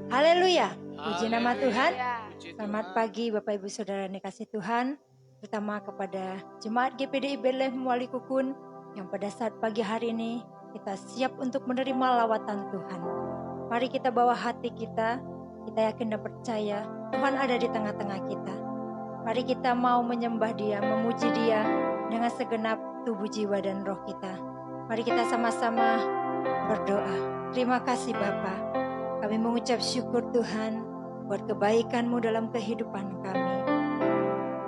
Haleluya. Puji nama Tuhan. Puji Selamat Tuhan. pagi Bapak Ibu Saudara yang dikasih Tuhan. Terutama kepada Jemaat GPDI Bethlehem Wali Kukun yang pada saat pagi hari ini kita siap untuk menerima lawatan Tuhan. Mari kita bawa hati kita yakin dan percaya Tuhan ada di tengah-tengah kita. Mari kita mau menyembah Dia, memuji Dia dengan segenap tubuh, jiwa, dan roh kita. Mari kita sama-sama berdoa. Terima kasih Bapa. Kami mengucap syukur Tuhan buat kebaikan-Mu dalam kehidupan kami.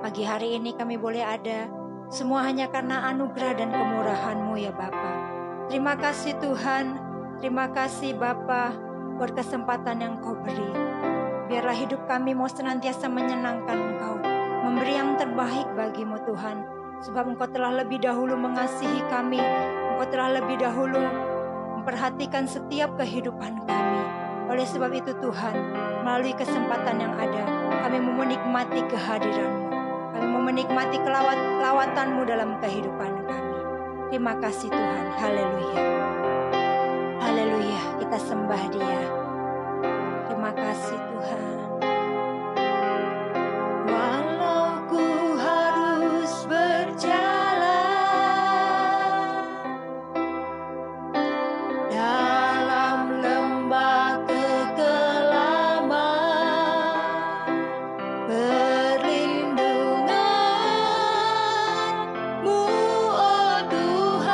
Pagi hari ini kami boleh ada, semua hanya karena anugerah dan kemurahan-Mu ya Bapa. Terima kasih Tuhan, terima kasih Bapa buat kesempatan yang Kau beri. Biarlah hidup kami mau senantiasa menyenangkan Engkau, memberi yang terbaik bagi-Mu Tuhan. Sebab Engkau telah lebih dahulu mengasihi kami, Engkau telah lebih dahulu memperhatikan setiap kehidupan kami. Oleh sebab itu Tuhan, melalui kesempatan yang ada, kami mau menikmati kehadiran-Mu. Kami mau menikmati lawatan-Mu dalam kehidupan kami. Terima kasih Tuhan. Haleluya. Haleluya. Kita sembah Dia. Terima kasih Tuhan. Walau ku harus berjalan dalam lembah kekelaman, perlindungan-Mu, oh Tuhan,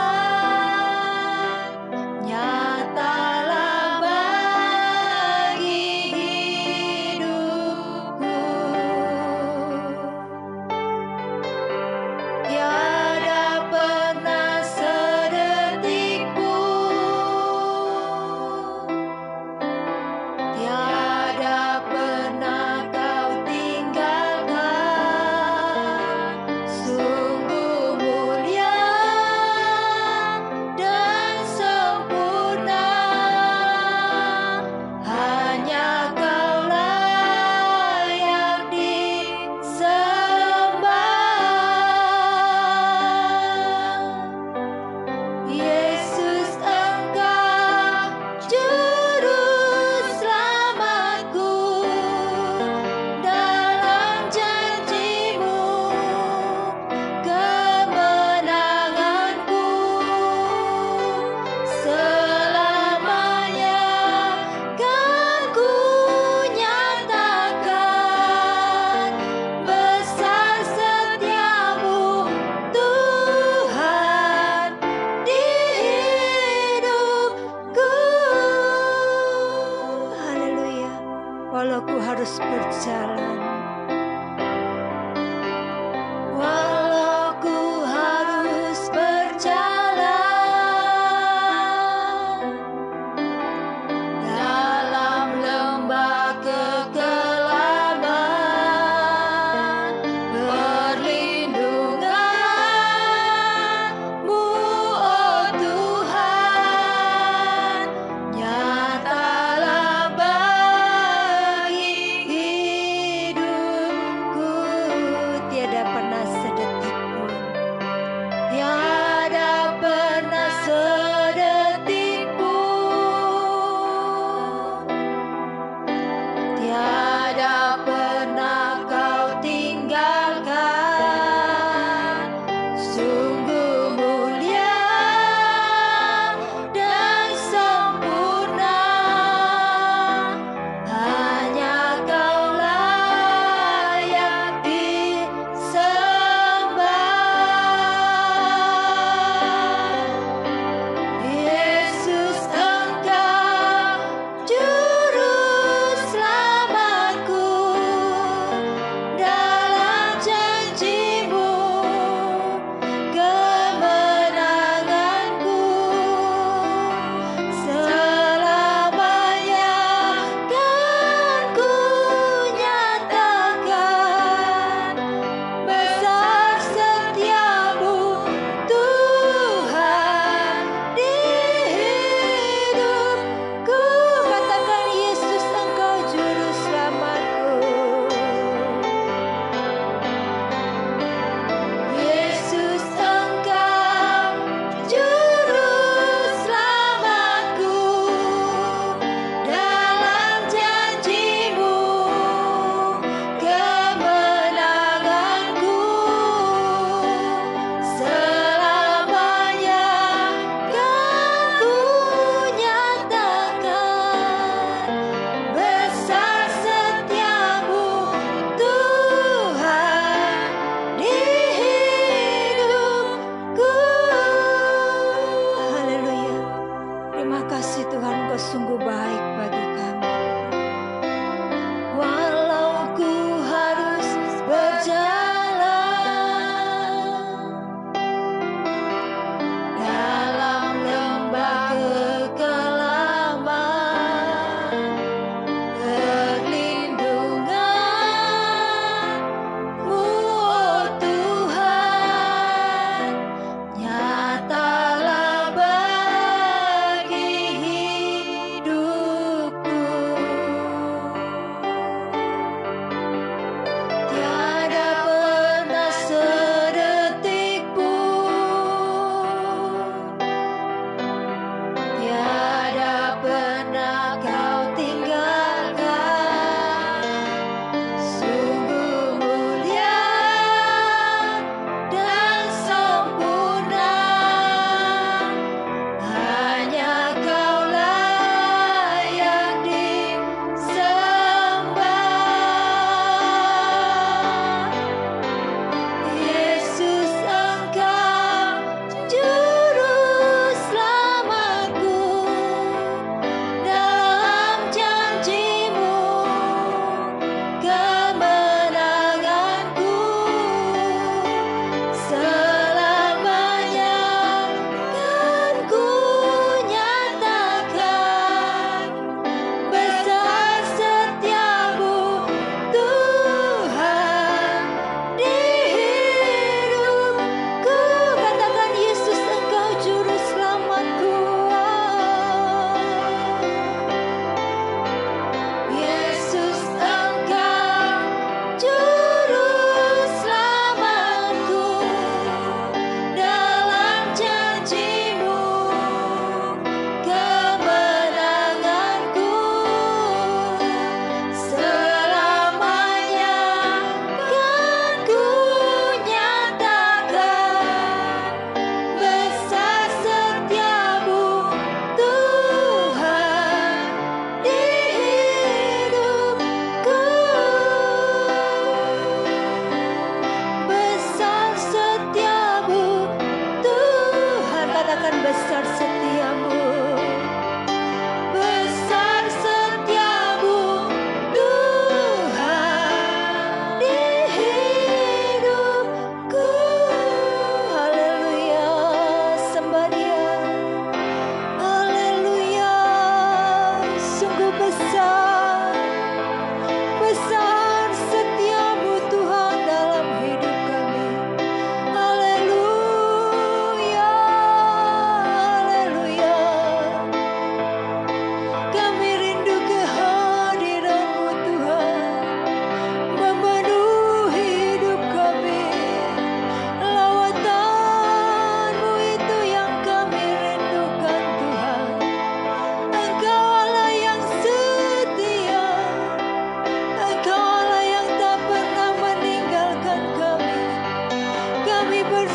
nyatalah bagi hidup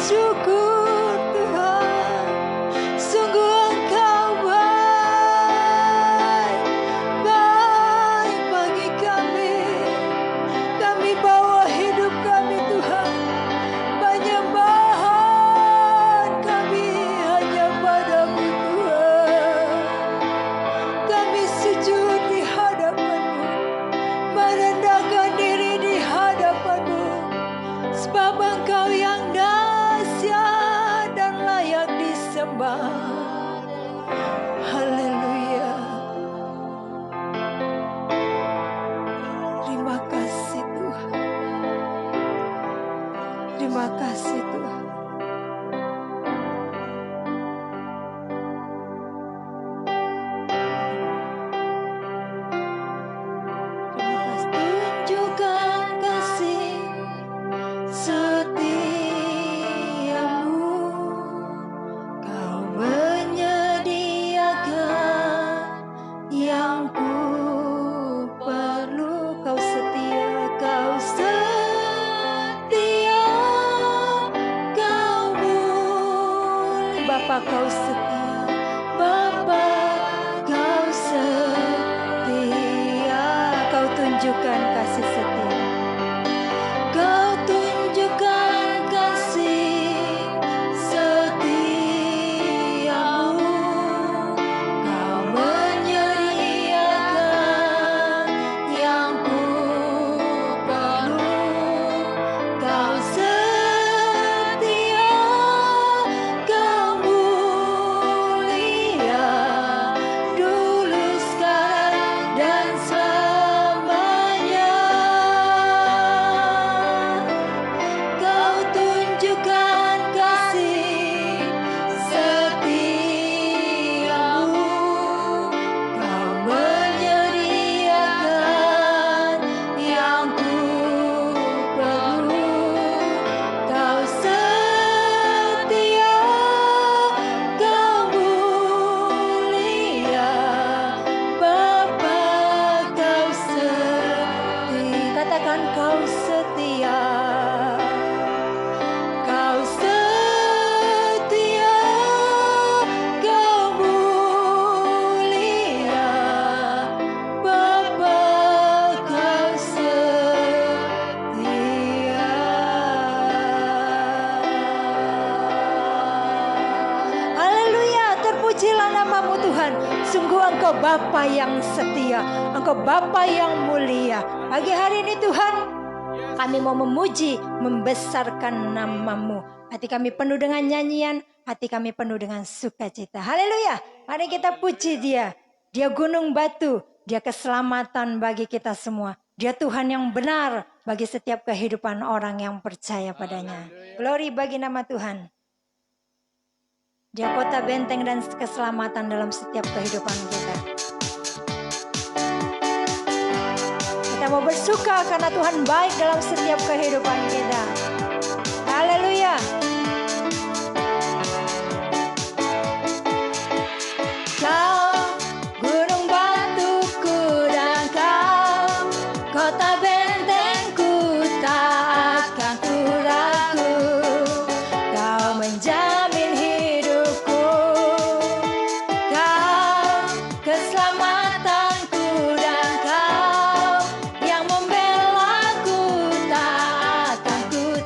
bersyukur Tuhan, sungguh Engkau baik, baik bagi kami. Kami bawa hidup kami Tuhan, penyembahan kami hanya padamu Tuhan. Kami sujud di hadapan-Mu, merendahkan diri di hadapan-Mu, sebab Engkau yang dahsyat dan layak disembah. Haleluya. Terima kasih Tuhan. Terima kasih Tuhan. Terima kasih. Tunjukkan kasih setiamu. Kau menyediakan yang ku perlu. Kau setia, Kau setia, Kau mulia. Bapa, Kau setia, Bapa, Kau setia. Kau tunjukkan kasih setia. Kau tunjukkan kasih setiamu. Kau menyediakan yang ku perlu. Kau setia, Kau mulia, dulu sekarang dan selamanya. Kau tunjukkan kasih setiamu. Kau menyediakan yang ku perlu. Kau setia, Kau mulia, Bapa, Kau setia. Katakan Kau setia. Kau setia, Kau mulia, Bapa, Kau setia. Haleluya, terpujilah nama-Mu Tuhan. Sungguh Engkau Bapa yang setia, Engkau Bapa yang mulia. Pagi hari ini Tuhan, kami mau memuji, membesarkan nama-Mu. Hati kami penuh dengan nyanyian, hati kami penuh dengan sukacita. Haleluya, mari kita puji Dia. Dia gunung batu, Dia keselamatan bagi kita semua. Dia Tuhan yang benar bagi setiap kehidupan orang yang percaya padanya. Glory bagi nama Tuhan. Dia kota benteng dan keselamatan dalam setiap kehidupan kita. Kita mau bersuka karena Tuhan baik dalam setiap kehidupan kita. Haleluya. Kau gunung batuku dan Kau kota bentengku, tak akan ku ragu. Kau menjamin hidupku, Kau keselamatanku, dan Kau yang membelaku, tak akan ku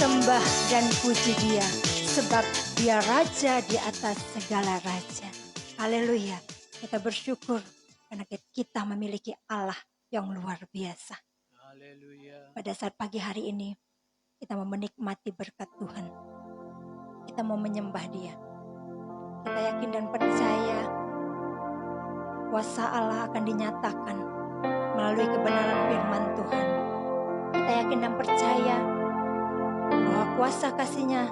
sembah dan puji Dia, sebab Dia Raja di atas segala raja. Haleluya. Kita bersyukur karena kita memiliki Allah yang luar biasa. Haleluya. Pada saat pagi hari ini, kita mau menikmati berkat Tuhan. Kita mau menyembah Dia. Kita yakin dan percaya kuasa Allah akan dinyatakan melalui kebenaran firman Tuhan. Kita yakin dan percaya bahwa kuasa kasih-Nya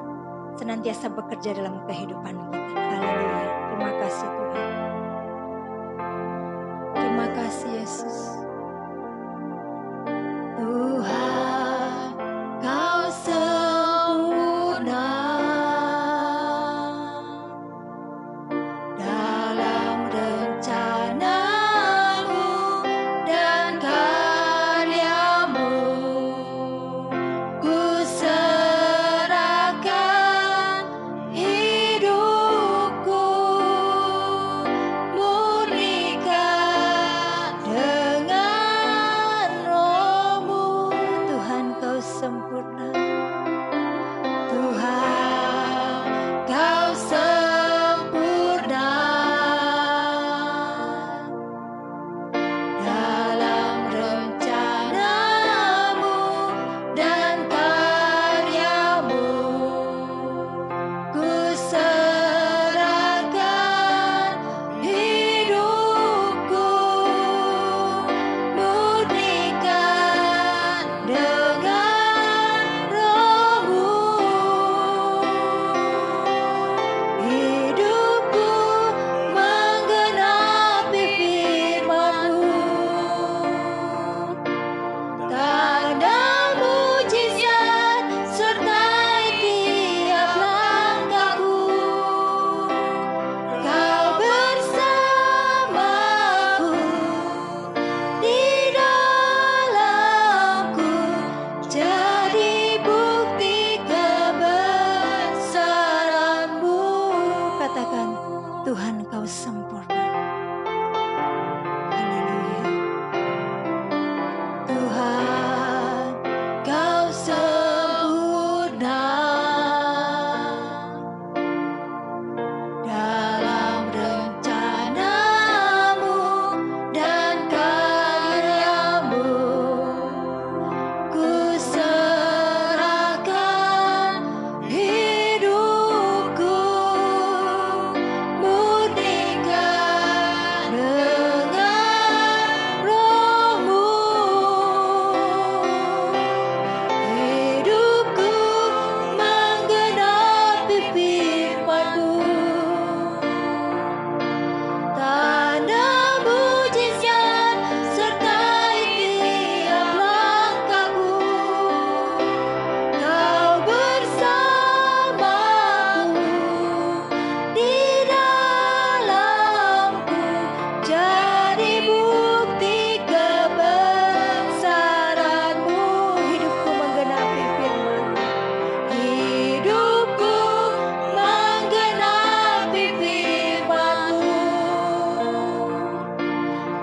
senantiasa bekerja dalam kehidupan kita. Haleluya. Terima kasih Tuhan. Terima kasih Yesus. Tuhan, Kau sempurna dalam rencana-Mu dan karya-Mu. Ku serahkan hidupku, murnikan dengan Roh-Mu. Tuhan, Kau sempurna. Tuhan, Kau sempurna dalam rencana-Mu dan karya-Mu. Ku serahkan hidupku, murnikan dengan Roh-Mu. Hidupku menggenapi firman-Mu. Tanda mujizat sertai tiap langkahku. Kau bersamaku, di dalamku, jadi bukti kebesaran-Mu. Katakan, Tuhan, Kau sempurna. Haleluya. Tuhan, Kau sempurna dalam rencana-Mu dan karya-Mu. Ku serahkan hidupku, murnikan dengan Roh-Mu. Hidupku menggenapi firman-Mu. Tanda mujizat sertai tiap langkahku. Kau bersamaku, di dalamku, jadi bukti kebesaran-Mu. Hidupku menggenapi firman-Mu. Hidupku menggenapi firman-Mu.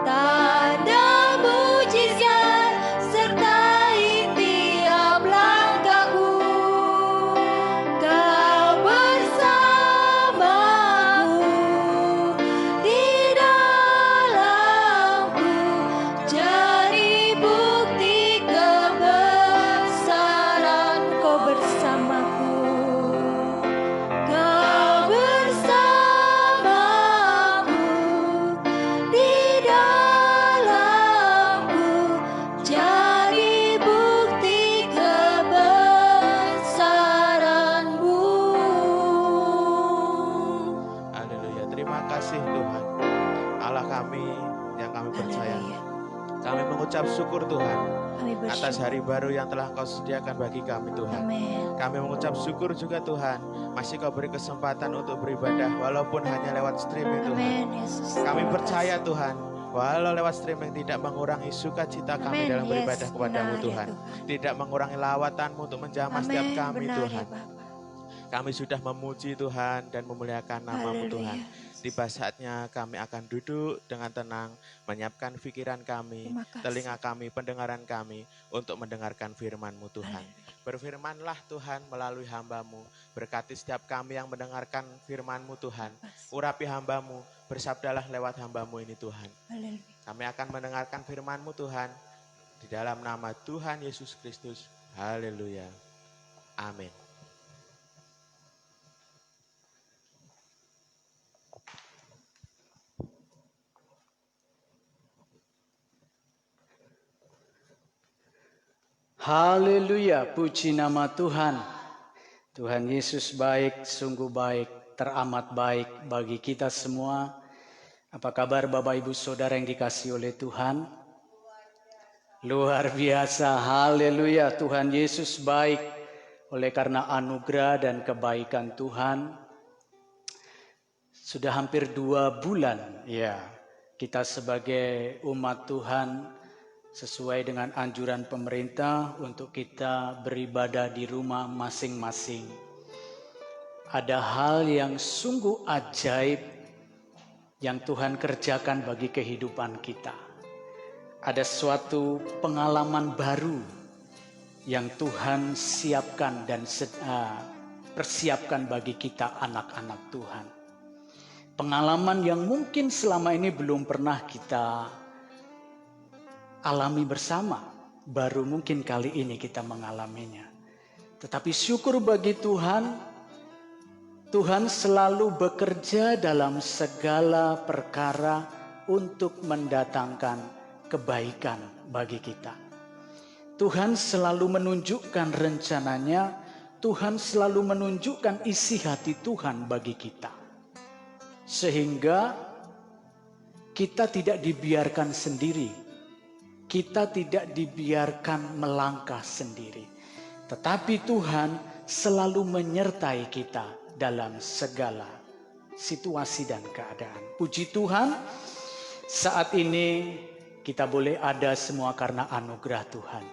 Tanda mujizat sertai tiap langkahku. Kau bersamaku, di dalamku, jadi bukti kebesaran. Kau bersamaku, Kau bersamaku, di dalamku, jadi bukti kebesaran-Mu. Haleluya. Terima kasih Tuhan. Allah kami yang kami percaya. Haleluya. Kami mengucap syukur Tuhan Kami atas bersyukur. hari baru yang telah Kau sediakan bagi kami Tuhan. Amin. Kami mengucap syukur juga Tuhan, masih Kau beri kesempatan untuk beribadah walaupun hanya lewat streaming Tuhan. Amin, Yesus. Kami Terima percaya kasih. Tuhan, walau lewat streaming tidak mengurangi sukacita kami Amin. dalam Yes, beribadah kepadamu benar ya Tuhan. Tuhan. Tidak mengurangi lawatan-Mu untuk menjamah setiap Amin, kami benar ya Tuhan. Bapa. Kami sudah memuji Tuhan dan memuliakan nama-Mu Tuhan. Haleluya. Tiba saatnya kami akan duduk dengan tenang, menyiapkan pikiran kami, Terima kasih. telinga kami, pendengaran kami untuk mendengarkan firman-Mu Tuhan. Berfirmanlah Tuhan melalui hamba-Mu, berkati setiap kami yang mendengarkan firman-Mu Tuhan. Urapi hamba-Mu, bersabdalah lewat hamba-Mu ini Tuhan. Haleluya. Kami akan mendengarkan firman-Mu Tuhan, di dalam nama Tuhan Yesus Kristus. Haleluya. Amin. Haleluya, puji nama Tuhan. Tuhan Yesus baik, sungguh baik, teramat baik bagi kita semua. Apa kabar Bapak Ibu Saudara yang dikasihi oleh Tuhan? Luar biasa, haleluya. Tuhan Yesus baik oleh karena anugerah dan kebaikan Tuhan. Sudah hampir 2 bulan ya, kita sebagai umat Tuhan sesuai dengan anjuran pemerintah untuk kita beribadah di rumah masing-masing. Ada hal yang sungguh ajaib yang Tuhan kerjakan bagi kehidupan kita. Ada suatu pengalaman baru yang Tuhan siapkan dan persiapkan bagi kita anak-anak Tuhan. Pengalaman yang mungkin selama ini belum pernah kita alami bersama, baru mungkin kali ini kita mengalaminya. Tetapi syukur bagi Tuhan, Tuhan selalu bekerja dalam segala perkara untuk mendatangkan kebaikan bagi kita. Tuhan selalu menunjukkan rencananya, Tuhan selalu menunjukkan isi hati Tuhan bagi kita. Sehingga kita tidak dibiarkan sendiri. Kita tidak dibiarkan melangkah sendiri. Tetapi Tuhan selalu menyertai kita dalam segala situasi dan keadaan. Puji Tuhan, saat ini kita boleh ada semua karena anugerah Tuhan.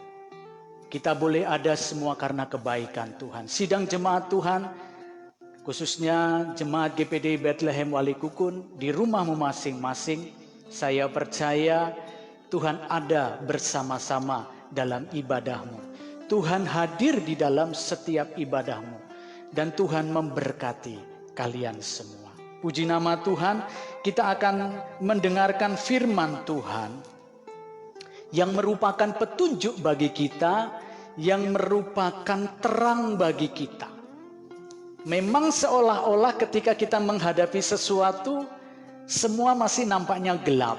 Kita boleh ada semua karena kebaikan Tuhan. Sidang jemaat Tuhan, khususnya jemaat GPD Bethlehem Walikukun, di rumahmu masing-masing, saya percaya Tuhan ada bersama-sama dalam ibadahmu. Tuhan hadir di dalam setiap ibadahmu. Dan Tuhan memberkati kalian semua. Puji nama Tuhan, kita akan mendengarkan firman Tuhan yang merupakan petunjuk bagi kita, yang merupakan terang bagi kita. Memang seolah-olah ketika kita menghadapi sesuatu, semua masih nampaknya gelap.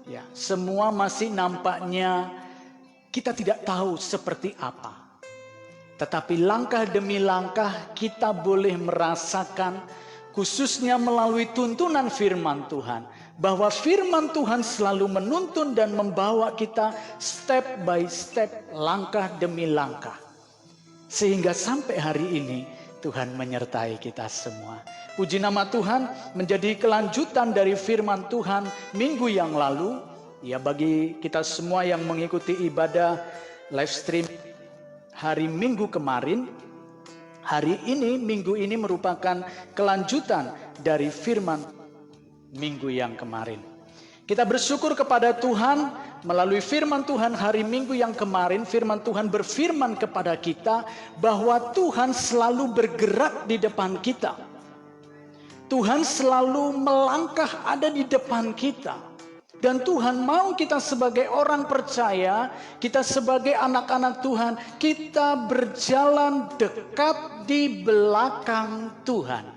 Ya, semua masih nampaknya kita tidak tahu seperti apa. Tetapi langkah demi langkah kita boleh merasakan, khususnya melalui tuntunan firman Tuhan, bahwa firman Tuhan selalu menuntun dan membawa kita step by step, langkah demi langkah. Sehingga sampai hari ini Tuhan menyertai kita semua. Puji nama Tuhan, menjadi kelanjutan dari firman Tuhan minggu yang lalu. Ya, bagi kita semua yang mengikuti ibadah live stream hari Minggu kemarin, hari ini, minggu ini merupakan kelanjutan dari firman minggu yang kemarin. Kita bersyukur kepada Tuhan melalui firman Tuhan hari Minggu yang kemarin. Firman Tuhan berfirman kepada kita bahwa Tuhan selalu bergerak di depan kita. Tuhan selalu melangkah ada di depan kita. Dan Tuhan mau kita sebagai orang percaya, kita sebagai anak-anak Tuhan, kita berjalan dekat di belakang Tuhan.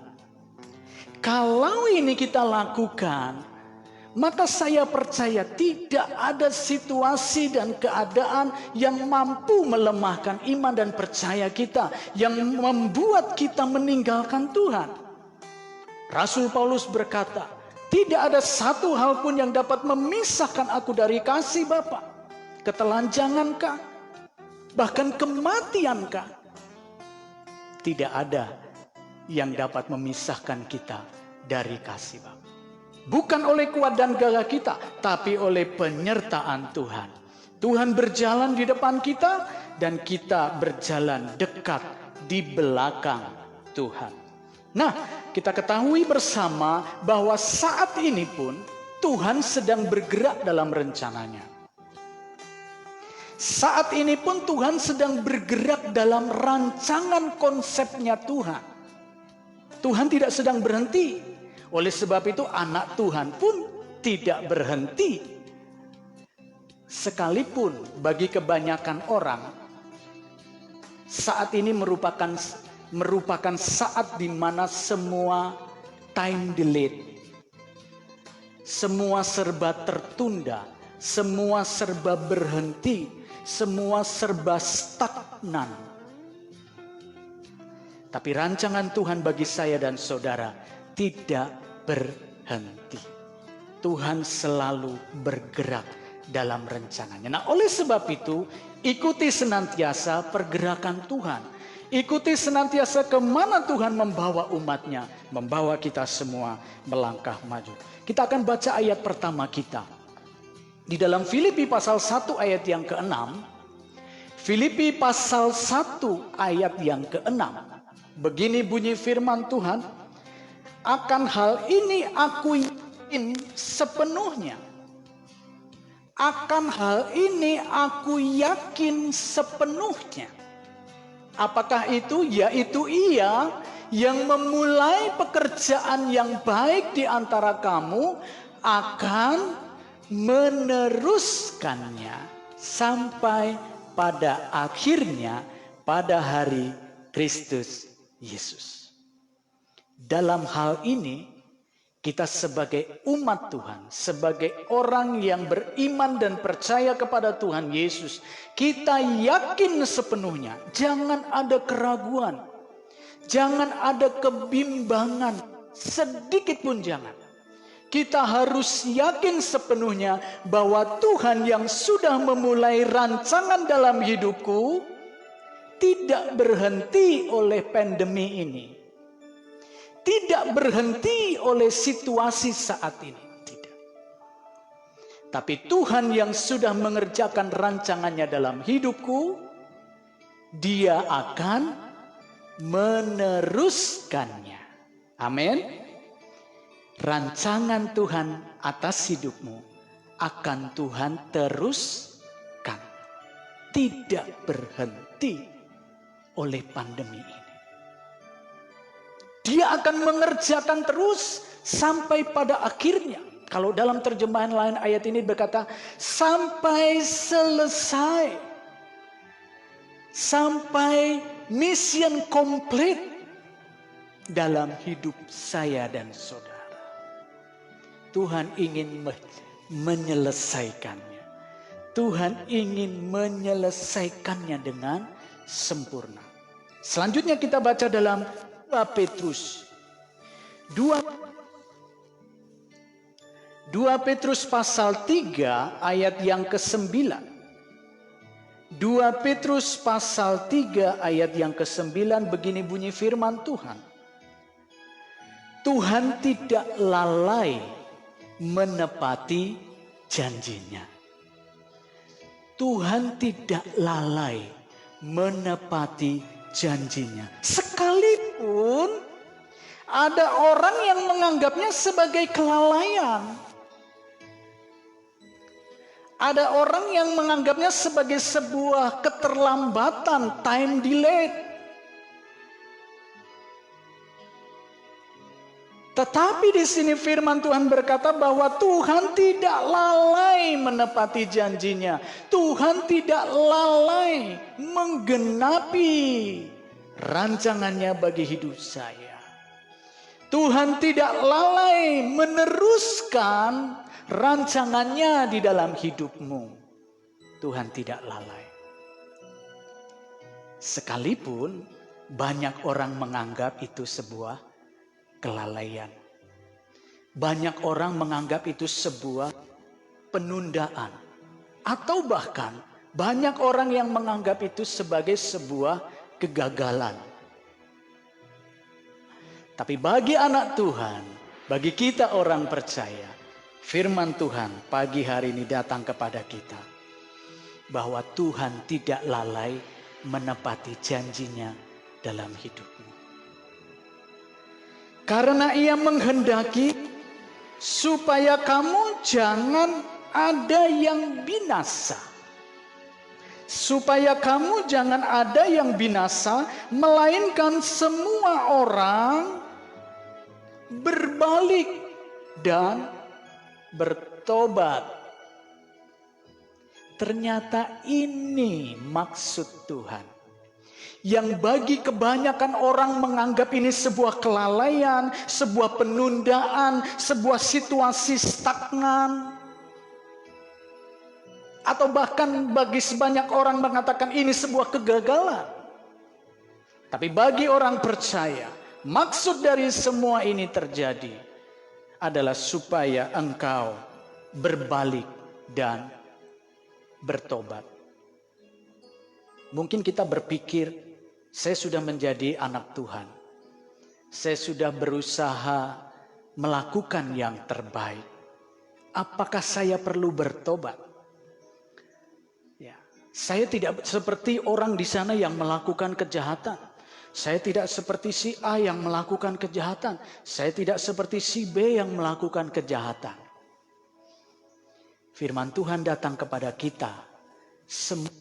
Kalau ini kita lakukan, maka saya percaya tidak ada situasi dan keadaan yang mampu melemahkan iman dan percaya kita, yang membuat kita meninggalkan Tuhan. Rasul Paulus berkata, tidak ada satu hal pun yang dapat memisahkan aku dari kasih Bapa. Ketelanjangankah? Bahkan kematiankah? Tidak ada yang dapat memisahkan kita dari kasih Bapa. Bukan oleh kuat dan gagah kita, tapi oleh penyertaan Tuhan. Tuhan berjalan di depan kita dan kita berjalan dekat di belakang Tuhan. Nah, kita ketahui bersama bahwa saat ini pun Tuhan sedang bergerak dalam rencananya. Saat ini pun Tuhan sedang bergerak dalam rancangan konsepnya Tuhan. Tuhan tidak sedang berhenti. Oleh sebab itu anak Tuhan pun tidak berhenti. Sekalipun bagi kebanyakan orang, saat ini merupakan saat di mana semua time delayed. Semua serba tertunda, semua serba berhenti, semua serba stagnan. Tapi rancangan Tuhan bagi saya dan saudara tidak berhenti. Tuhan selalu bergerak dalam rencananya. Nah, oleh sebab itu, ikuti senantiasa pergerakan Tuhan. Ikuti senantiasa kemana Tuhan membawa umatnya, membawa kita semua melangkah maju. Kita akan baca ayat pertama kita. Di dalam Filipi pasal 1 ayat yang ke-6. Filipi pasal 1 ayat yang ke-6. Begini bunyi firman Tuhan. Akan hal ini aku yakin sepenuhnya. Akan hal ini aku yakin sepenuhnya. Apakah itu? Yaitu Ia yang memulai pekerjaan yang baik di antara kamu akan meneruskannya sampai pada akhirnya pada hari Kristus Yesus. Dalam hal ini kita sebagai umat Tuhan, sebagai orang yang beriman dan percaya kepada Tuhan Yesus, kita yakin sepenuhnya, jangan ada keraguan, jangan ada kebimbangan, sedikit pun jangan. Kita harus yakin sepenuhnya bahwa Tuhan yang sudah memulai rancangan dalam hidupku tidak berhenti oleh pandemi ini. Tidak berhenti oleh situasi saat ini. Tidak. Tapi Tuhan yang sudah mengerjakan rancangannya dalam hidupku, Dia akan meneruskannya. Amin. Rancangan Tuhan atas hidupmu akan Tuhan teruskan. Tidak berhenti oleh pandemi ini. Dia akan mengerjakan terus sampai pada akhirnya. Kalau dalam terjemahan lain ayat ini berkata sampai selesai. Sampai mission komplit dalam hidup saya dan saudara. Tuhan ingin menyelesaikannya. Tuhan ingin menyelesaikannya dengan sempurna. Selanjutnya kita baca dalam 2 Petrus. 2 Petrus pasal 3 ayat yang ke-9. 2 Petrus pasal 3 ayat yang ke-9 begini bunyi firman Tuhan. Tuhan tidak lalai menepati janjinya. Tuhan tidak lalai menepati janjinya. Sekalipun ada orang yang menganggapnya sebagai kelalaian. Ada orang yang menganggapnya sebagai sebuah keterlambatan, time delayed. Tetapi di sini firman Tuhan berkata bahwa Tuhan tidak lalai menepati janjinya. Tuhan tidak lalai menggenapi rancangannya bagi hidup saya. Tuhan tidak lalai meneruskan rancangannya di dalam hidupmu. Tuhan tidak lalai. Sekalipun banyak orang menganggap itu sebuah kelalaian. Banyak orang menganggap itu sebuah penundaan. Atau bahkan banyak orang yang menganggap itu sebagai sebuah kegagalan. Tapi bagi anak Tuhan, bagi kita orang percaya, firman Tuhan pagi hari ini datang kepada kita. Bahwa Tuhan tidak lalai menepati janjinya dalam hidupmu. Karena Ia menghendaki supaya kamu jangan ada yang binasa. Supaya kamu jangan ada yang binasa, melainkan semua orang berbalik dan bertobat. Ternyata ini maksud Tuhan. Yang bagi kebanyakan orang menganggap ini sebuah kelalaian, sebuah penundaan, sebuah situasi stagnan. Atau bahkan bagi sebanyak orang mengatakan ini sebuah kegagalan. Tapi bagi orang percaya, maksud dari semua ini terjadi adalah supaya engkau berbalik dan bertobat. Mungkin kita berpikir, saya sudah menjadi anak Tuhan. Saya sudah berusaha melakukan yang terbaik. Apakah saya perlu bertobat? Ya, saya tidak seperti orang di sana yang melakukan kejahatan. Saya tidak seperti si A yang melakukan kejahatan. Saya tidak seperti si B yang melakukan kejahatan. Firman Tuhan datang kepada kita semua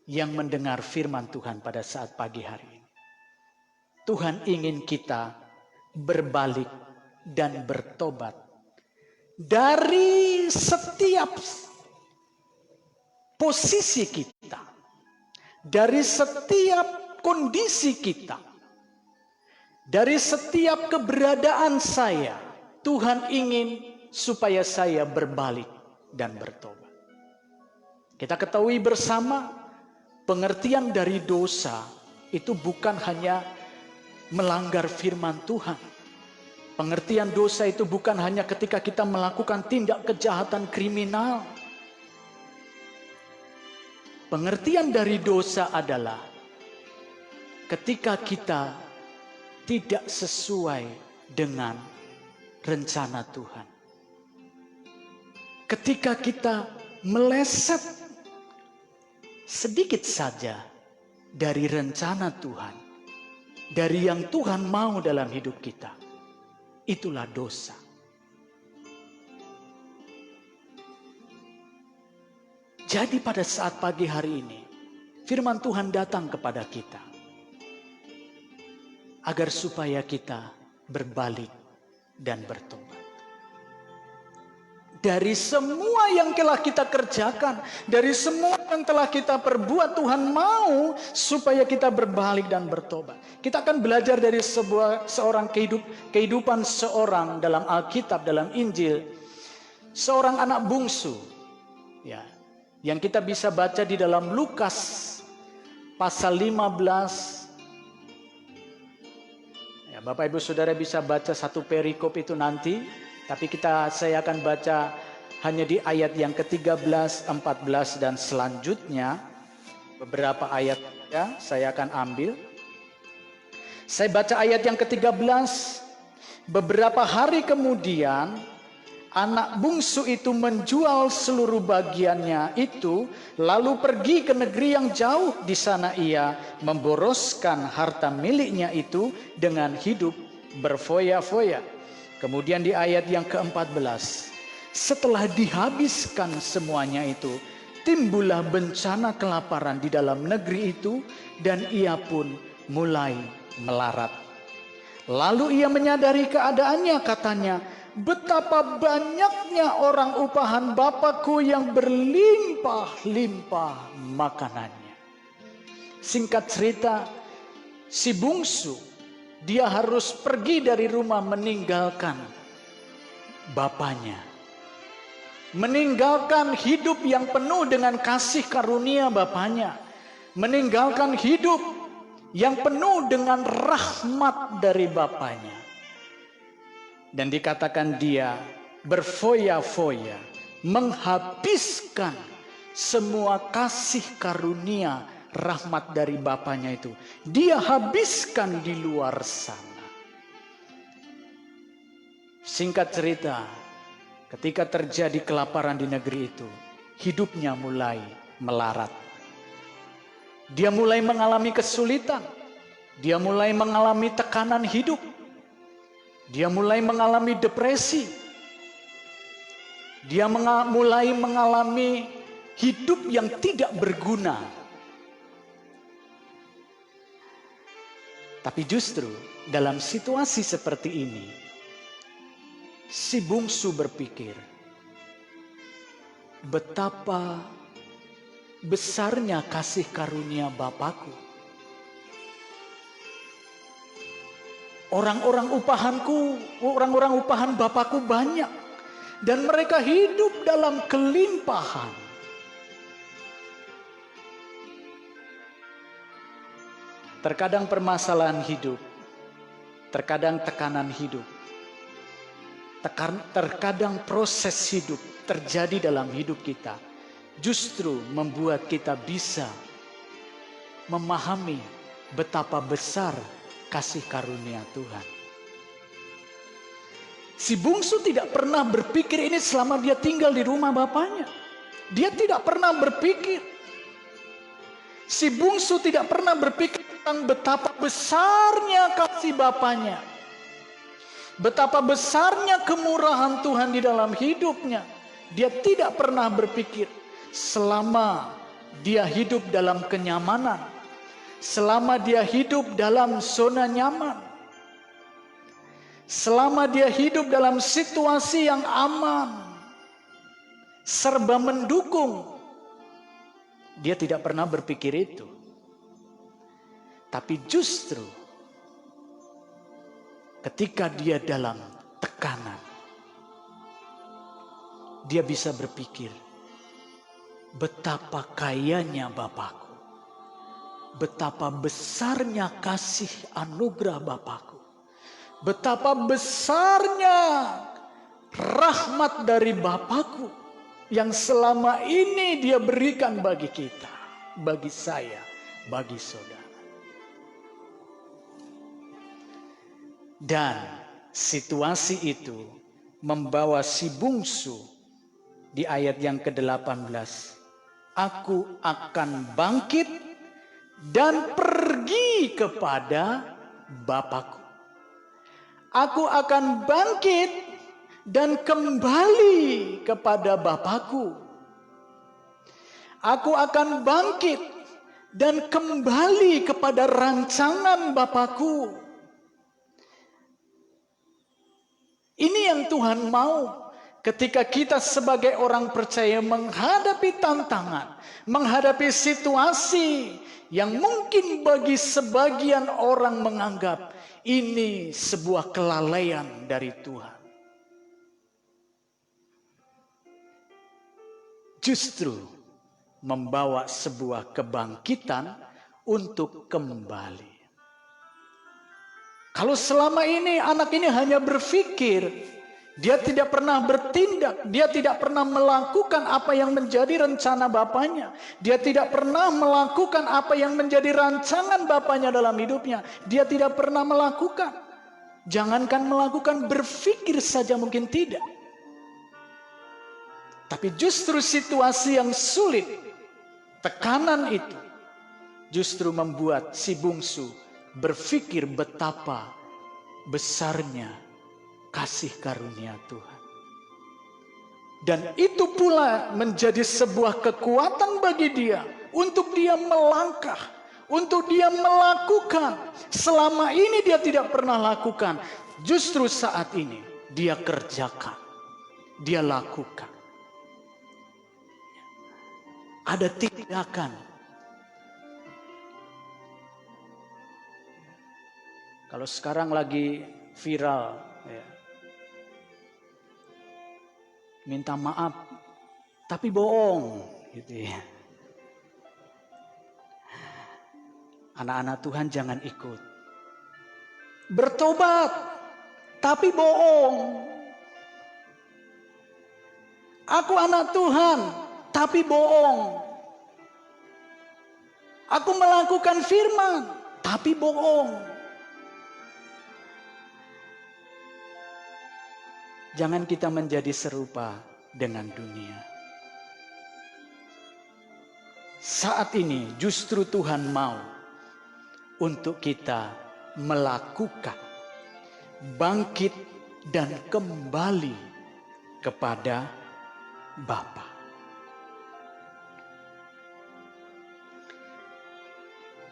yang mendengar firman Tuhan pada saat pagi hari ini. Tuhan ingin kita berbalik dan bertobat dari setiap posisi kita, dari setiap kondisi kita, dari setiap keberadaan saya. Tuhan ingin supaya saya berbalik dan bertobat. Kita ketahui bersama, pengertian dari dosa itu bukan hanya melanggar firman Tuhan. Pengertian dosa itu bukan hanya ketika kita melakukan tindak kejahatan kriminal. Pengertian dari dosa adalah ketika kita tidak sesuai dengan rencana Tuhan. Ketika kita meleset sedikit saja dari rencana Tuhan, dari yang Tuhan mau dalam hidup kita, itulah dosa. Jadi pada saat pagi hari ini, firman Tuhan datang kepada kita agar supaya kita berbalik dan bertobat. Dari semua yang telah kita kerjakan, dari semua yang telah kita perbuat, Tuhan mau supaya kita berbalik dan bertobat. Kita akan belajar dari seorang kehidupan seorang dalam Alkitab, dalam Injil, seorang anak bungsu, ya, yang kita bisa baca di dalam Lukas pasal 15. Ya, Bapak Ibu Saudara bisa baca satu perikop itu nanti. Tapi saya akan baca hanya di ayat yang ke-13, 14 dan selanjutnya. Beberapa ayat ya, saya akan ambil. Saya baca ayat yang ke-13. Beberapa hari kemudian anak bungsu itu menjual seluruh bagiannya itu, lalu pergi ke negeri yang jauh. Di sana ia memboroskan harta miliknya itu dengan hidup berfoya-foya. Kemudian di ayat yang ke-14, setelah dihabiskan semuanya itu, timbullah bencana kelaparan di dalam negeri itu, dan ia pun mulai melarat. Lalu ia menyadari keadaannya, katanya, betapa banyaknya orang upahan Bapakku yang berlimpah-limpah makanannya. Singkat cerita, si bungsu, dia harus pergi dari rumah meninggalkan bapaknya. Meninggalkan hidup yang penuh dengan kasih karunia bapaknya. Meninggalkan hidup yang penuh dengan rahmat dari bapaknya. Dan dikatakan dia berfoya-foya, menghabiskan semua kasih karunia rahmat dari bapaknya itu. Dia habiskan di luar sana. Singkat cerita, ketika terjadi kelaparan di negeri itu, hidupnya mulai melarat. Dia mulai mengalami kesulitan. Dia mulai mengalami tekanan hidup. Dia mulai mengalami depresi. Dia mulai mengalami hidup yang tidak berguna. Tapi justru dalam situasi seperti ini, si bungsu berpikir, betapa besarnya kasih karunia Bapakku. Orang-orang upahan Bapakku banyak. Dan mereka hidup dalam kelimpahan. Terkadang permasalahan hidup, terkadang tekanan hidup, terkadang proses hidup terjadi dalam hidup kita, justru membuat kita bisa memahami betapa besar kasih karunia Tuhan. Si bungsu tidak pernah berpikir ini selama dia tinggal di rumah bapaknya. Dia tidak pernah berpikir. Si bungsu tidak pernah berpikir tentang betapa besarnya kasih bapaknya. Betapa besarnya kemurahan Tuhan di dalam hidupnya. Dia tidak pernah berpikir selama dia hidup dalam kenyamanan. Selama dia hidup dalam zona nyaman. Selama dia hidup dalam situasi yang aman. Serba mendukung. Dia tidak pernah berpikir itu. Tapi justru ketika dia dalam tekanan, dia bisa berpikir, betapa kayanya Bapakku. Betapa besarnya kasih anugerah Bapakku. Betapa besarnya rahmat dari Bapakku yang selama ini dia berikan bagi kita, bagi saya, bagi saudara. Dan situasi itu membawa si bungsu di ayat yang ke-18. Aku akan bangkit dan pergi kepada Bapakku. Aku akan bangkit dan kembali kepada Bapakku. Aku akan bangkit dan kembali kepada rancangan Bapakku. Ini yang Tuhan mau ketika kita sebagai orang percaya menghadapi tantangan, menghadapi situasi yang mungkin bagi sebagian orang menganggap ini sebuah kelalaian dari Tuhan. Justru membawa sebuah kebangkitan untuk kembali. Kalau selama ini anak ini hanya berpikir, dia tidak pernah bertindak, dia tidak pernah melakukan apa yang menjadi rencana bapaknya. Dia tidak pernah melakukan apa yang menjadi rancangan bapaknya dalam hidupnya. Dia tidak pernah melakukan. Jangankan melakukan, berpikir saja mungkin tidak. Tapi justru situasi yang sulit, tekanan itu, justru membuat si bungsu berpikir betapa besarnya kasih karunia Tuhan. Dan itu pula menjadi sebuah kekuatan bagi dia untuk dia melangkah, untuk dia melakukan. Selama ini dia tidak pernah lakukan, justru saat ini dia kerjakan, dia lakukan. Ada tindakan. Kalau sekarang lagi viral, ya, minta maaf, tapi bohong, gitu ya. Anak-anak Tuhan jangan ikut. Bertobat, tapi bohong. Aku anak Tuhan, tapi bohong. Aku melakukan firman, tapi bohong. Jangan kita menjadi serupa dengan dunia. Saat ini justru Tuhan mau untuk kita melakukan. bangkit dan kembali kepada Bapa.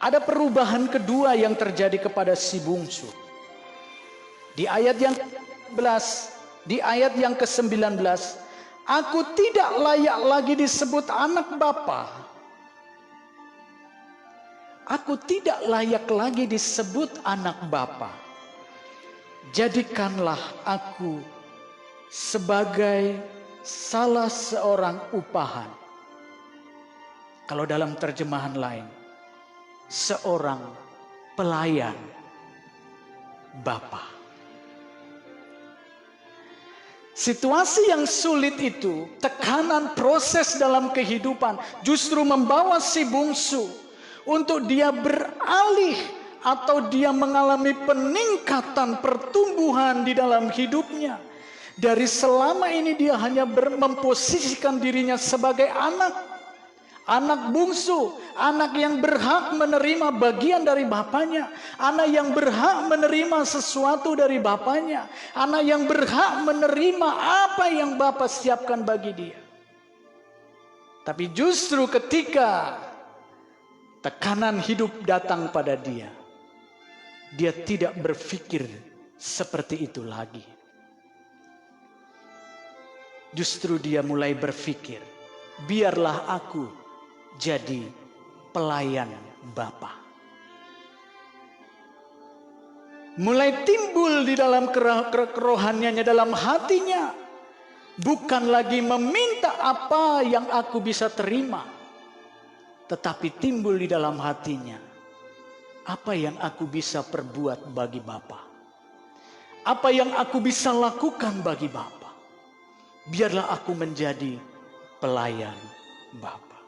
Ada perubahan kedua yang terjadi kepada si bungsu. Di ayat yang ke-11, di ayat yang ke-19, aku tidak layak lagi disebut anak Bapa. Aku tidak layak lagi disebut anak Bapa. Jadikanlah aku sebagai salah seorang upahan. Kalau dalam terjemahan lain, seorang pelayan Bapa. Situasi yang sulit itu, tekanan proses dalam kehidupan justru membawa si bungsu untuk dia beralih atau dia mengalami peningkatan pertumbuhan di dalam hidupnya. Dari selama ini dia hanya memposisikan dirinya sebagai anak bungsu, anak yang berhak menerima bagian dari bapaknya, anak yang berhak menerima sesuatu dari bapaknya, anak yang berhak menerima apa yang Bapa siapkan bagi dia. Tapi justru ketika tekanan hidup datang pada dia, dia tidak berpikir seperti itu lagi. Justru dia mulai berpikir, biarlah aku jadi pelayan Bapa. Mulai timbul di dalam kerohaniannya, dalam hatinya, bukan lagi meminta apa yang aku bisa terima, tetapi timbul di dalam hatinya, apa yang aku bisa perbuat bagi Bapa, apa yang aku bisa lakukan bagi Bapa. Biarlah aku menjadi pelayan Bapa.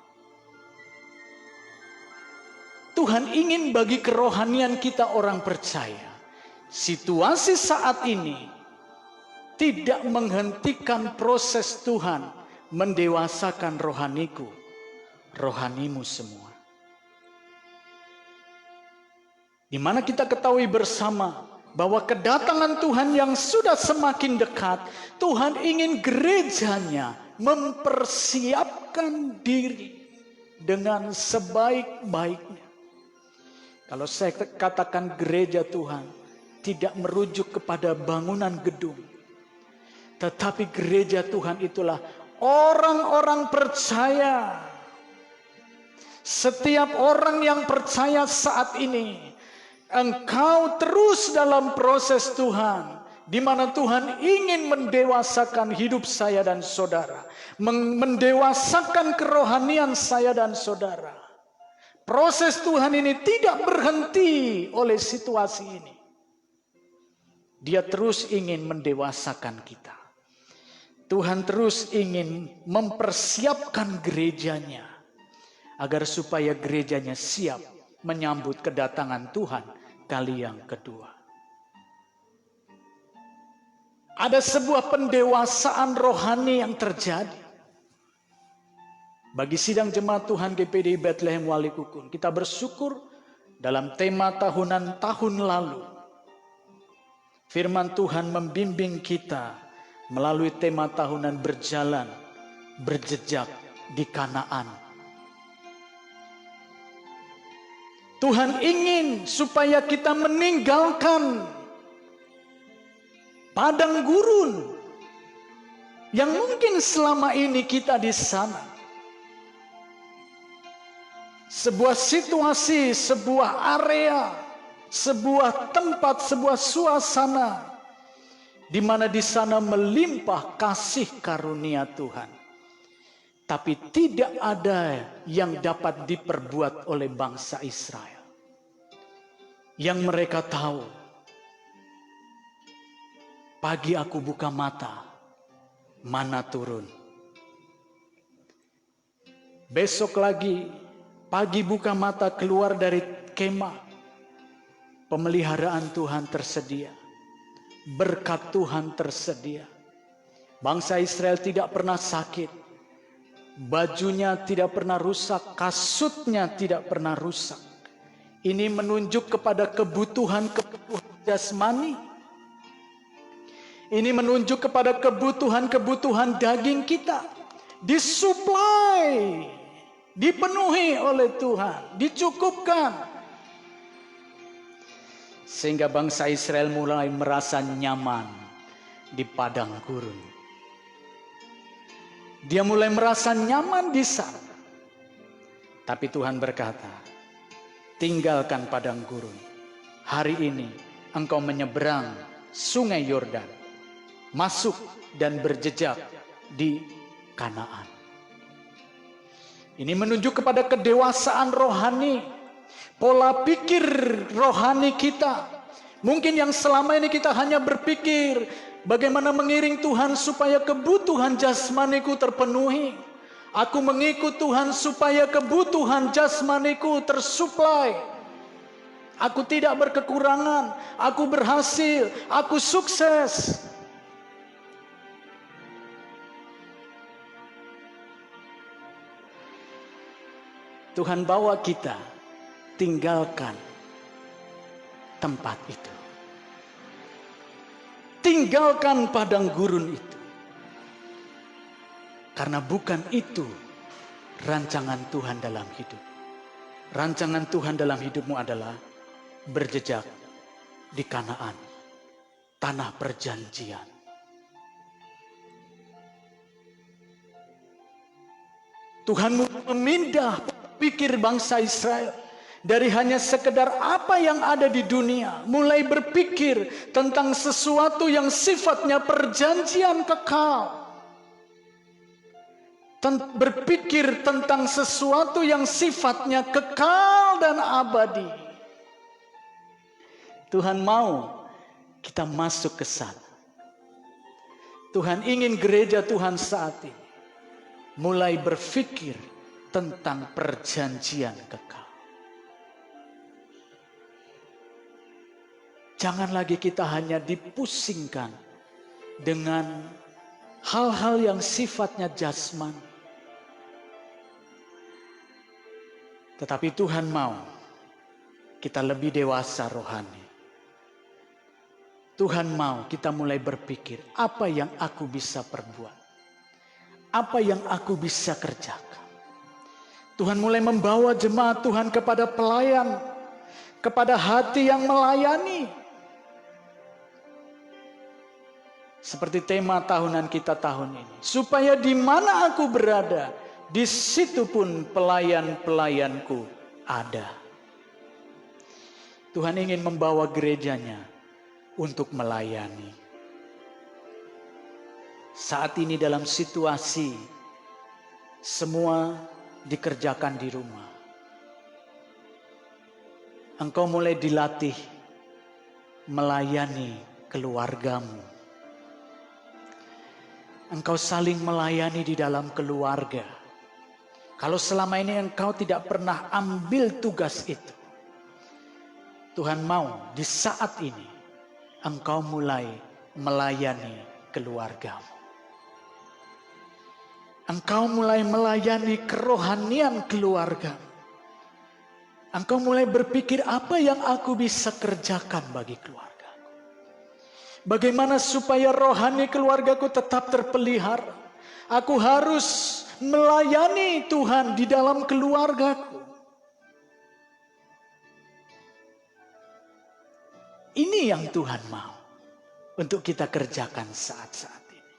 Tuhan ingin bagi kerohanian kita orang percaya, situasi saat ini tidak menghentikan proses Tuhan mendewasakan rohaniku, rohanimu semua. Di mana kita ketahui bersama bahwa kedatangan Tuhan yang sudah semakin dekat, Tuhan ingin gerejanya mempersiapkan diri dengan sebaik-baiknya. Kalau saya katakan gereja Tuhan tidak merujuk kepada bangunan gedung, tetapi gereja Tuhan itulah orang-orang percaya. Setiap orang yang percaya saat ini, engkau terus dalam proses Tuhan, di mana Tuhan ingin mendewasakan hidup saya dan saudara, mendewasakan kerohanian saya dan saudara. Proses Tuhan ini tidak berhenti oleh situasi ini. Dia terus ingin mendewasakan kita. Tuhan terus ingin mempersiapkan gerejanya, agar supaya gerejanya siap menyambut kedatangan Tuhan kali yang kedua. Ada sebuah pendewasaan rohani yang terjadi. Bagi sidang jemaat Tuhan GPDI Bethlehem Walikukun, kita bersyukur dalam tema tahunan tahun lalu, firman Tuhan membimbing kita melalui tema tahunan berjalan, berjejak di Kanaan. Tuhan ingin supaya kita meninggalkan padang gurun yang mungkin selama ini kita di sana. Sebuah situasi, sebuah area, sebuah tempat, sebuah suasana di mana di sana melimpah kasih karunia Tuhan. Tapi tidak ada yang dapat diperbuat oleh bangsa Israel. Yang mereka tahu, pagi aku buka mata, mana turun. Besok lagi, pagi buka mata keluar dari kemah, pemeliharaan Tuhan tersedia. Berkat Tuhan tersedia. Bangsa Israel tidak pernah sakit. Bajunya tidak pernah rusak, kasutnya tidak pernah rusak. Ini menunjuk kepada kebutuhan jasmani. Ini menunjuk kepada kebutuhan-kebutuhan daging kita. Disuplai, dipenuhi oleh Tuhan, dicukupkan. Sehingga bangsa Israel mulai merasa nyaman di padang gurun. Dia mulai merasa nyaman di sana. Tapi Tuhan berkata, tinggalkan padang gurun. Hari ini engkau menyeberang sungai Yordan, masuk dan berjejak di Kanaan. Ini menunjuk kepada kedewasaan rohani. Pola pikir rohani kita. Mungkin yang selama ini kita hanya berpikir bagaimana mengiring Tuhan supaya kebutuhan jasmaniku terpenuhi. Aku mengikut Tuhan supaya kebutuhan jasmaniku tersuplai. Aku tidak berkekurangan. Aku berhasil. Aku sukses. Tuhan bawa kita tinggalkan tempat itu. Tinggalkan padang gurun itu. Karena bukan itu rancangan Tuhan dalam hidup. Rancangan Tuhan dalam hidupmu adalah berjejak di Kanaan, tanah perjanjian. Tuhan memindah pikir bangsa Israel dari hanya sekedar apa yang ada di dunia, mulai berpikir tentang sesuatu yang sifatnya perjanjian kekal. Berpikir tentang sesuatu yang sifatnya kekal dan abadi. Tuhan mau kita masuk ke sana. Tuhan ingin gereja Tuhan saat ini mulai berpikir tentang perjanjian kekal. Jangan lagi kita hanya dipusingkan dengan hal-hal yang sifatnya jasmani. Tetapi Tuhan mau kita lebih dewasa rohani. Tuhan mau kita mulai berpikir, apa yang aku bisa perbuat? Apa yang aku bisa kerjakan? Tuhan mulai membawa jemaat Tuhan kepada pelayan, kepada hati yang melayani. Seperti tema tahunan kita tahun ini. Supaya di mana aku berada, di situ pun pelayan-pelayanku ada. Tuhan ingin membawa gerejanya untuk melayani. Saat ini dalam situasi semua dikerjakan di rumah. Engkau mulai dilatih melayani keluargamu. Engkau saling melayani di dalam keluarga. Kalau selama ini engkau tidak pernah ambil tugas itu, Tuhan mau di saat ini engkau mulai melayani keluargamu. Engkau mulai melayani kerohanian keluarga. Engkau mulai berpikir apa yang aku bisa kerjakan bagi keluarga. Bagaimana supaya rohani keluargaku tetap terpelihara. Aku harus melayani Tuhan di dalam keluargaku. Ini yang Tuhan mau untuk kita kerjakan saat-saat ini.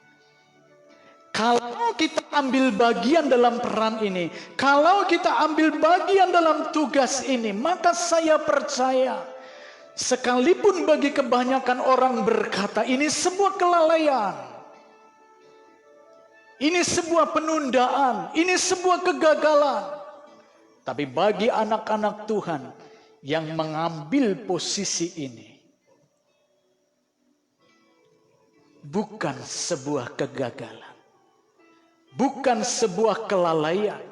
Kalau kita ambil bagian dalam peran ini, kalau kita ambil bagian dalam tugas ini, maka saya percaya, sekalipun bagi kebanyakan orang berkata ini sebuah kelalaian, ini sebuah penundaan, ini sebuah kegagalan. Tapi bagi anak-anak Tuhan yang mengambil posisi ini, bukan sebuah kegagalan, bukan sebuah kelalaian,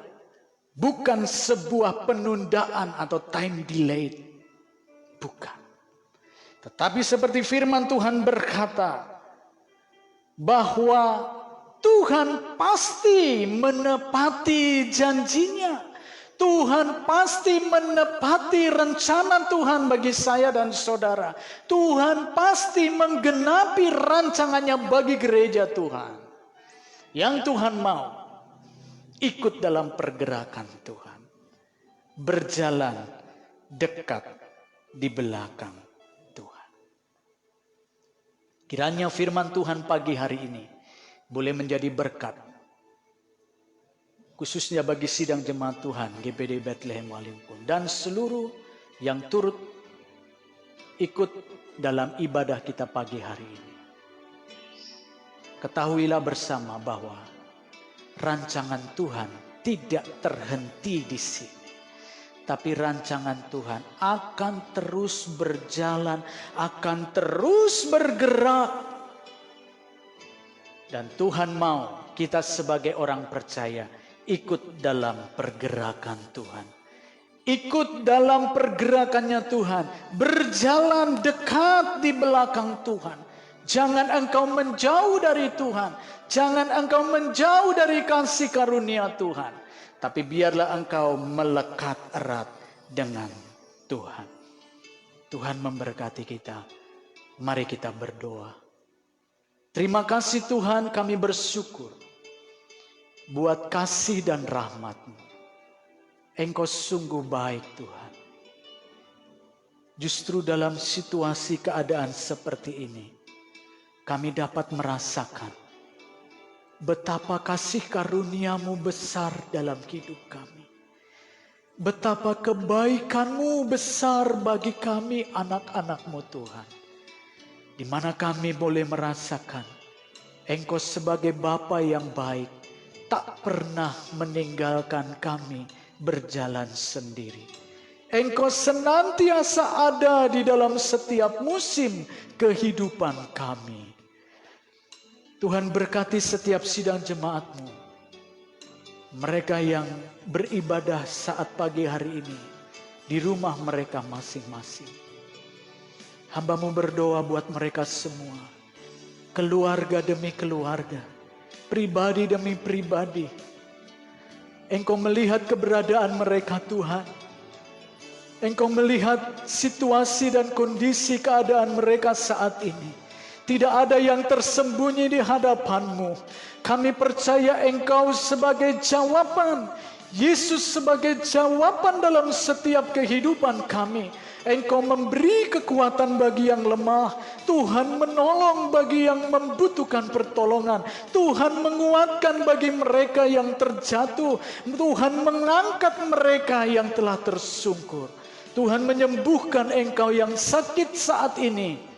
bukan sebuah penundaan atau time delay, bukan. Tetapi seperti firman Tuhan berkata bahwa Tuhan pasti menepati janjinya. Tuhan pasti menepati rencana Tuhan bagi saya dan saudara. Tuhan pasti menggenapi rancangannya bagi gereja Tuhan. Yang Tuhan mau ikut dalam pergerakan Tuhan. Berjalan dekat di belakang Tuhan. Kiranya firman Tuhan pagi hari ini boleh menjadi berkat, khususnya bagi sidang jemaat Tuhan GPD Bethlehem Waliukun dan seluruh yang turut ikut dalam ibadah kita pagi hari ini. Ketahuilah bersama bahwa rancangan Tuhan tidak terhenti di sini. Tapi rancangan Tuhan akan terus berjalan, akan terus bergerak. Dan Tuhan mau kita sebagai orang percaya ikut dalam pergerakan Tuhan. Ikut dalam pergerakannya Tuhan. Berjalan dekat di belakang Tuhan. Jangan engkau menjauh dari Tuhan. Jangan engkau menjauh dari kasih karunia Tuhan. Tapi biarlah engkau melekat erat dengan Tuhan. Tuhan memberkati kita. Mari kita berdoa. Terima kasih Tuhan, kami bersyukur buat kasih dan rahmat-Mu. Engkau sungguh baik Tuhan. Justru dalam situasi keadaan seperti ini, kami dapat merasakan betapa kasih karunia-Mu besar dalam hidup kami. Betapa kebaikan-Mu besar bagi kami anak-anak-Mu Tuhan. Di mana kami boleh merasakan Engkau sebagai Bapa yang baik tak pernah meninggalkan kami berjalan sendiri. Engkau senantiasa ada di dalam setiap musim kehidupan kami. Tuhan berkati setiap sidang jemaat-Mu. Mereka yang beribadah saat pagi hari ini di rumah mereka masing-masing. Hamba-Mu berdoa buat mereka semua. Keluarga demi keluarga. Pribadi demi pribadi. Engkau melihat keberadaan mereka Tuhan. Engkau melihat situasi dan kondisi keadaan mereka saat ini. Tidak ada yang tersembunyi di hadapan-Mu. Kami percaya Engkau sebagai jawaban. Yesus sebagai jawaban dalam setiap kehidupan kami. Engkau memberi kekuatan bagi yang lemah. Tuhan menolong bagi yang membutuhkan pertolongan. Tuhan menguatkan bagi mereka yang terjatuh. Tuhan mengangkat mereka yang telah tersungkur. Tuhan menyembuhkan engkau yang sakit saat ini.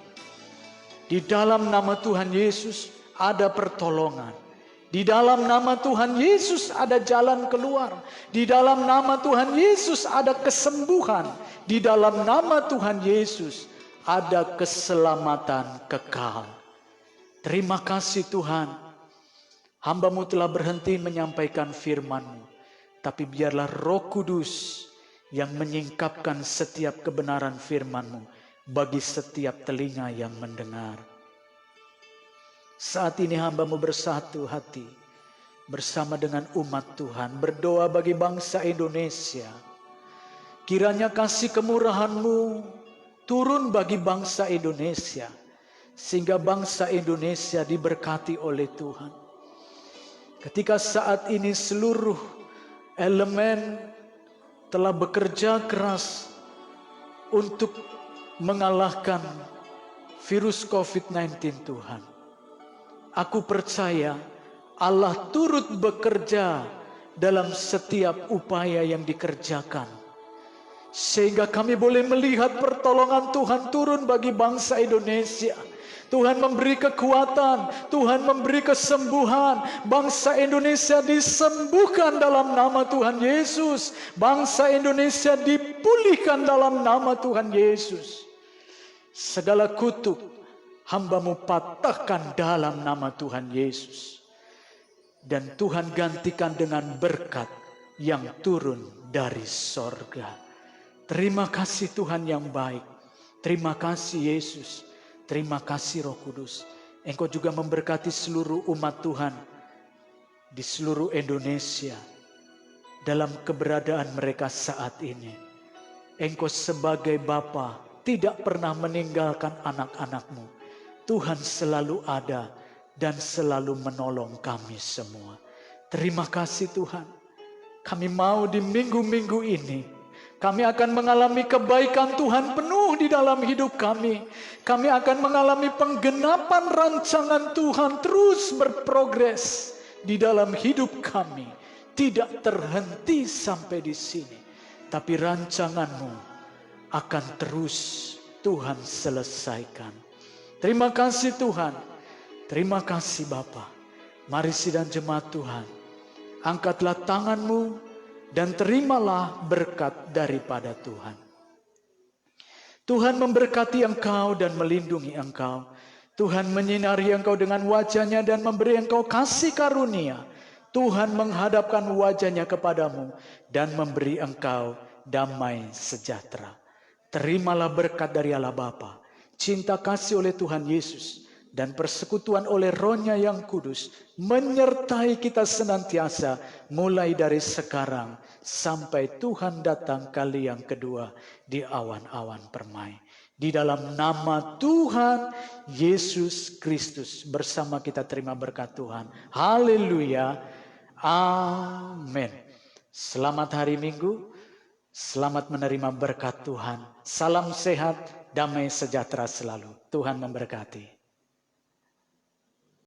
Di dalam nama Tuhan Yesus ada pertolongan. Di dalam nama Tuhan Yesus ada jalan keluar. Di dalam nama Tuhan Yesus ada kesembuhan. Di dalam nama Tuhan Yesus ada keselamatan kekal. Terima kasih Tuhan. Hamba-Mu telah berhenti menyampaikan firman-Mu. Tapi biarlah Roh Kudus yang menyingkapkan setiap kebenaran firman-Mu bagi setiap telinga yang mendengar. Saat ini hamba-Mu bersatu hati bersama dengan umat Tuhan, berdoa bagi bangsa Indonesia. Kiranya kasih kemurahan-Mu turun bagi bangsa Indonesia, sehingga bangsa Indonesia diberkati oleh Tuhan. Ketika saat ini seluruh elemen telah bekerja keras untuk mengalahkan virus COVID-19 Tuhan. Aku percaya Allah turut bekerja dalam setiap upaya yang dikerjakan. Sehingga kami boleh melihat pertolongan Tuhan turun bagi bangsa Indonesia. Tuhan memberi kekuatan, Tuhan memberi kesembuhan. Bangsa Indonesia disembuhkan dalam nama Tuhan Yesus. Bangsa Indonesia dipulihkan dalam nama Tuhan Yesus. Segala kutuk hamba-Mu patahkan dalam nama Tuhan Yesus. Dan Tuhan gantikan dengan berkat yang turun dari sorga. Terima kasih Tuhan yang baik. Terima kasih Yesus. Terima kasih Roh Kudus. Engkau juga memberkati seluruh umat Tuhan di seluruh Indonesia. dalam keberadaan mereka saat ini. Engkau sebagai Bapa tidak pernah meninggalkan anak-anak-Mu. Tuhan selalu ada dan selalu menolong kami semua. Terima kasih Tuhan. Kami mau di minggu-minggu ini, kami akan mengalami kebaikan Tuhan penuh di dalam hidup kami. Kami akan mengalami penggenapan rancangan Tuhan terus berprogres di dalam hidup kami. Tidak terhenti sampai di sini. Tapi rancangan-Mu akan terus Tuhan selesaikan. Terima kasih Tuhan. Terima kasih Bapa. Mari sidang jemaat Tuhan, angkatlah tangan-Mu dan terimalah berkat daripada Tuhan. Tuhan memberkati engkau dan melindungi engkau. Tuhan menyinari engkau dengan wajah-Nya dan memberi engkau kasih karunia. Tuhan menghadapkan wajah-Nya kepadamu dan memberi engkau damai sejahtera. Terimalah berkat dari Allah Bapa, cinta kasih oleh Tuhan Yesus, dan persekutuan oleh Roh-Nya yang kudus menyertai kita senantiasa mulai dari sekarang sampai Tuhan datang kali yang kedua di awan-awan permai. Di dalam nama Tuhan Yesus Kristus bersama kita terima berkat Tuhan. Haleluya. Amin. Selamat hari Minggu. Selamat menerima berkat Tuhan. Salam sehat, damai sejahtera selalu. Tuhan memberkati.